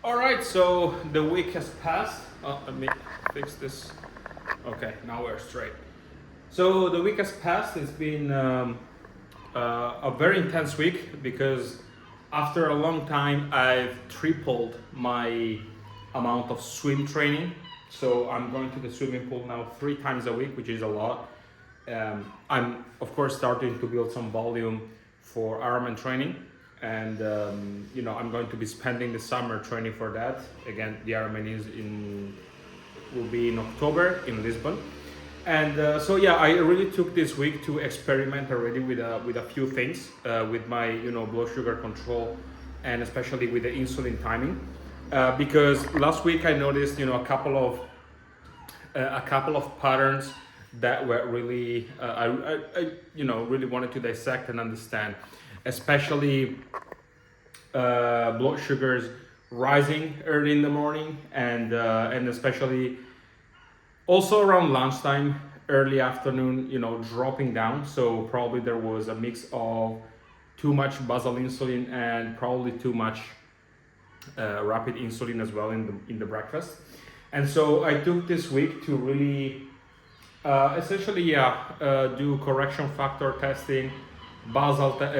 All right, so the week has passed. Let me fix this. Okay, now we're straight. So the week has passed. It's been a very intense week because after a long time, I've tripled my amount of swim training. So I'm going to the swimming pool now 3 times a week, which is a lot. I'm of course starting to build some volume for Ironman training, and I'm going to be spending the summer training for that. Again, the Ironman will be in October in Lisbon, and so yeah, I really took this week to experiment already with a few things with my blood sugar control, and especially with the insulin timing, because last week I noticed a couple of patterns that were really I really wanted to dissect and understand, especially blood sugars rising early in the morning, and especially also around lunchtime, early afternoon, dropping down. So probably there was a mix of too much basal insulin and probably too much rapid insulin as well in the breakfast. And so I took this week to really essentially do correction factor testing, rapid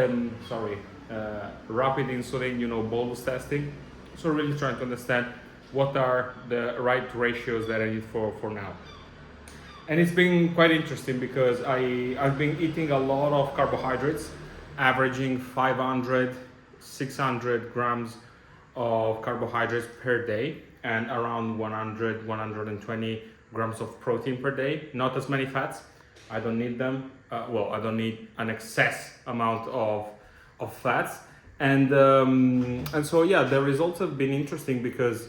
insulin, bolus testing. So really trying to understand what are the right ratios that I need for now. And it's been quite interesting because I've been eating a lot of carbohydrates, averaging 500, 600 grams of carbohydrates per day and around 100, 120 grams of protein per day. Not as many fats. I don't need them. I don't need an excess amount of fats. And so yeah, the results have been interesting because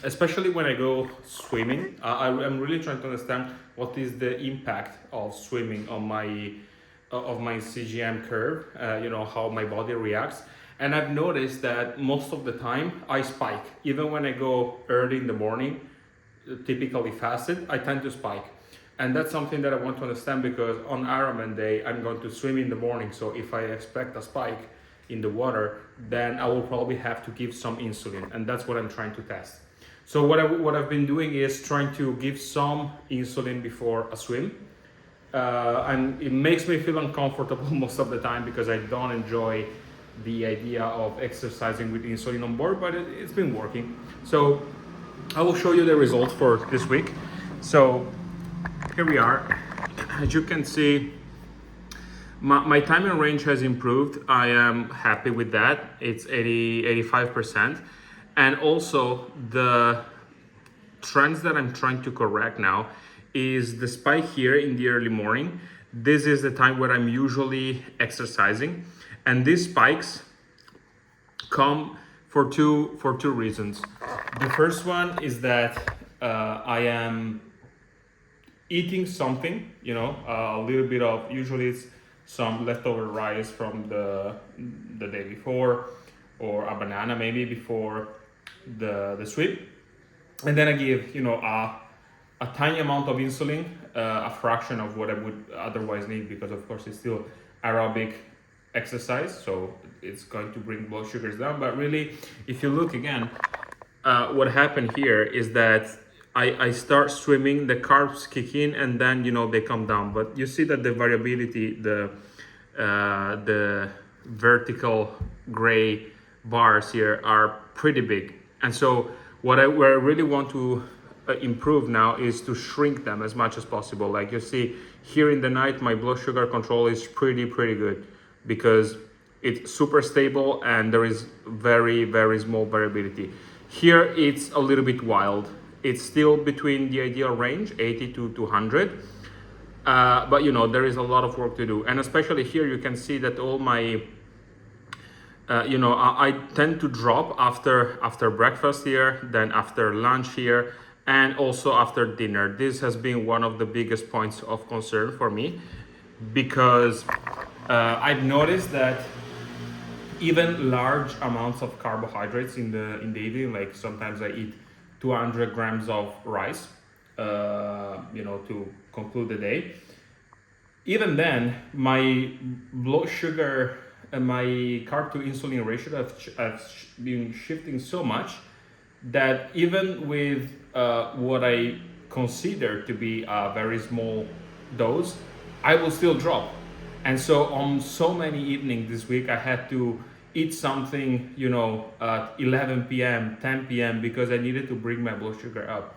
especially when I go swimming, I'm really trying to understand what is the impact of swimming on my CGM curve. How my body reacts, and I've noticed that most of the time I spike, even when I go early in the morning, typically fasted, I tend to spike. And that's something that I want to understand because on Ironman day, I'm going to swim in the morning. So if I expect a spike in the water, then I will probably have to give some insulin. And that's what I'm trying to test. So what I've been doing is trying to give some insulin before a swim. And it makes me feel uncomfortable most of the time because I don't enjoy the idea of exercising with insulin on board, but it's been working. So I will show you the results for this week. So here we are. As you can see, my time in range has improved. I am happy with that. It's 85%. And also the trends that I'm trying to correct now is the spike here in the early morning. This is the time where I'm usually exercising. And these spikes come for two reasons. The first one is that I am eating something, a little bit of, usually it's some leftover rice from the day before, or a banana maybe before the swim, and then I give a tiny amount of insulin, a fraction of what I would otherwise need, because of course it's still aerobic exercise, so it's going to bring blood sugars down. But really, if you look again, what happened here is that I start swimming, the carbs kick in, and then they come down. But you see that the variability, the vertical gray bars here are pretty big. And so what I really want to improve now is to shrink them as much as possible. Like you see here in the night, my blood sugar control is pretty good because it's super stable and there is very small variability. Here it's a little bit wild. It's still between the ideal range, 80 to 200. But there is a lot of work to do. And especially here you can see that all my I tend to drop after breakfast here, then after lunch here, and also after dinner. This has been one of the biggest points of concern for me because I've noticed that even large amounts of carbohydrates in the evening, like sometimes I eat 200 grams of rice, to conclude the day. Even then, my blood sugar my carb to insulin ratio have been shifting so much that even with what I consider to be a very small dose, I will still drop. And so on so many evenings this week, I had to eat something, at 11 p.m., 10 p.m. because I needed to bring my blood sugar up.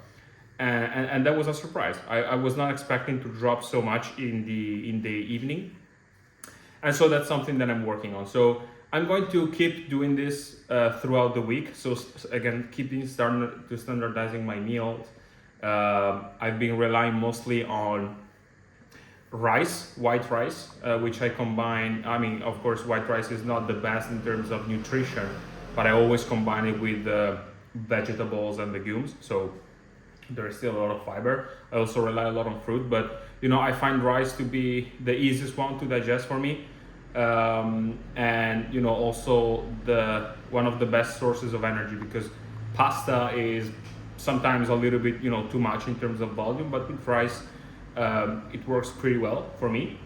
And that was a surprise. I was not expecting to drop so much in the evening. And so that's something that I'm working on. So I'm going to keep doing this throughout the week. So again, standardizing my meals. I've been relying mostly on rice, white rice, which I combine. I mean, of course, white rice is not the best in terms of nutrition, but I always combine it with vegetables and legumes. So there is still a lot of fiber. I also rely a lot on fruit, but I find rice to be the easiest one to digest for me, and also the one of the best sources of energy, because pasta is sometimes a little bit too much in terms of volume, but with rice it works pretty well for me.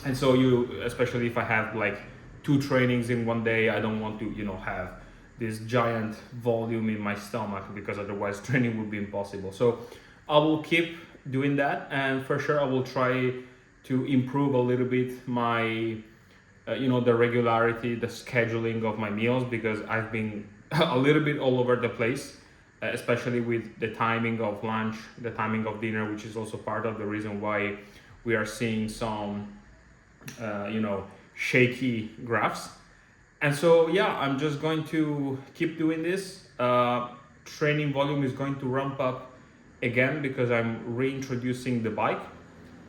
And so especially if I have like 2 trainings in one day, I don't want to have this giant volume in my stomach, because otherwise training would be impossible. So I will keep doing that, and for sure I will try to improve a little bit my the regularity, the scheduling of my meals, because I've been a little bit all over the place, especially with the timing of lunch, the timing of dinner, which is also part of the reason why we are seeing some shaky graphs. And so I'm just going to keep doing this. Training volume is going to ramp up again, because I'm reintroducing the bike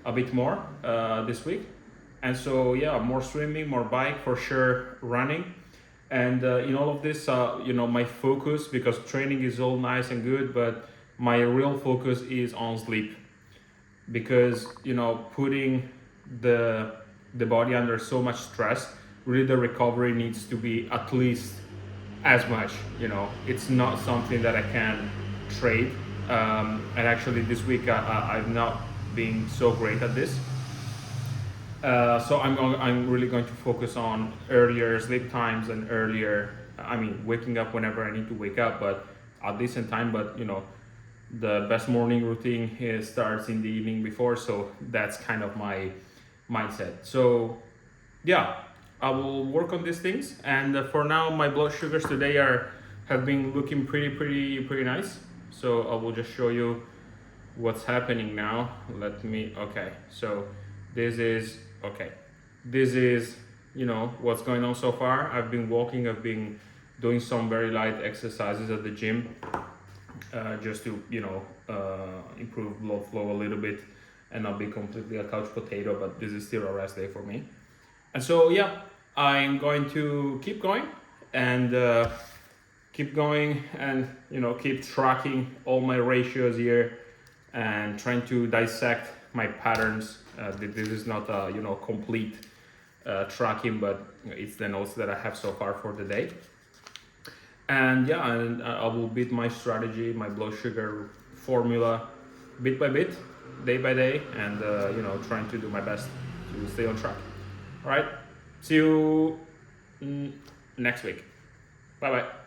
a bit more this week. And so more swimming, more bike, for sure running. And in all of this, my focus, because training is all nice and good, but my real focus is on sleep, because putting the body under so much stress, really the recovery needs to be at least as much. It's not something that I can trade. And actually this week I've not been so great at this. So I'm really going to focus on earlier sleep times and waking up whenever I need to wake up, but at decent time. But the best morning routine starts in the evening before, so that's kind of my mindset. So I will work on these things, and for now my blood sugars today have been looking pretty nice. So I will just show you what's happening now. So this is what's going on so far. I've been walking, I've been doing some very light exercises at the gym, just to improve blood flow a little bit and not be completely a couch potato, but this is still a rest day for me. And so I'm going to keep going and keep tracking all my ratios here and trying to dissect my patterns. This is not a complete tracking, but it's the notes that I have so far for the day. And I will beat my strategy, my blood sugar formula, bit by bit, day by day, and trying to do my best to stay on track. All right, see you next week. Bye bye.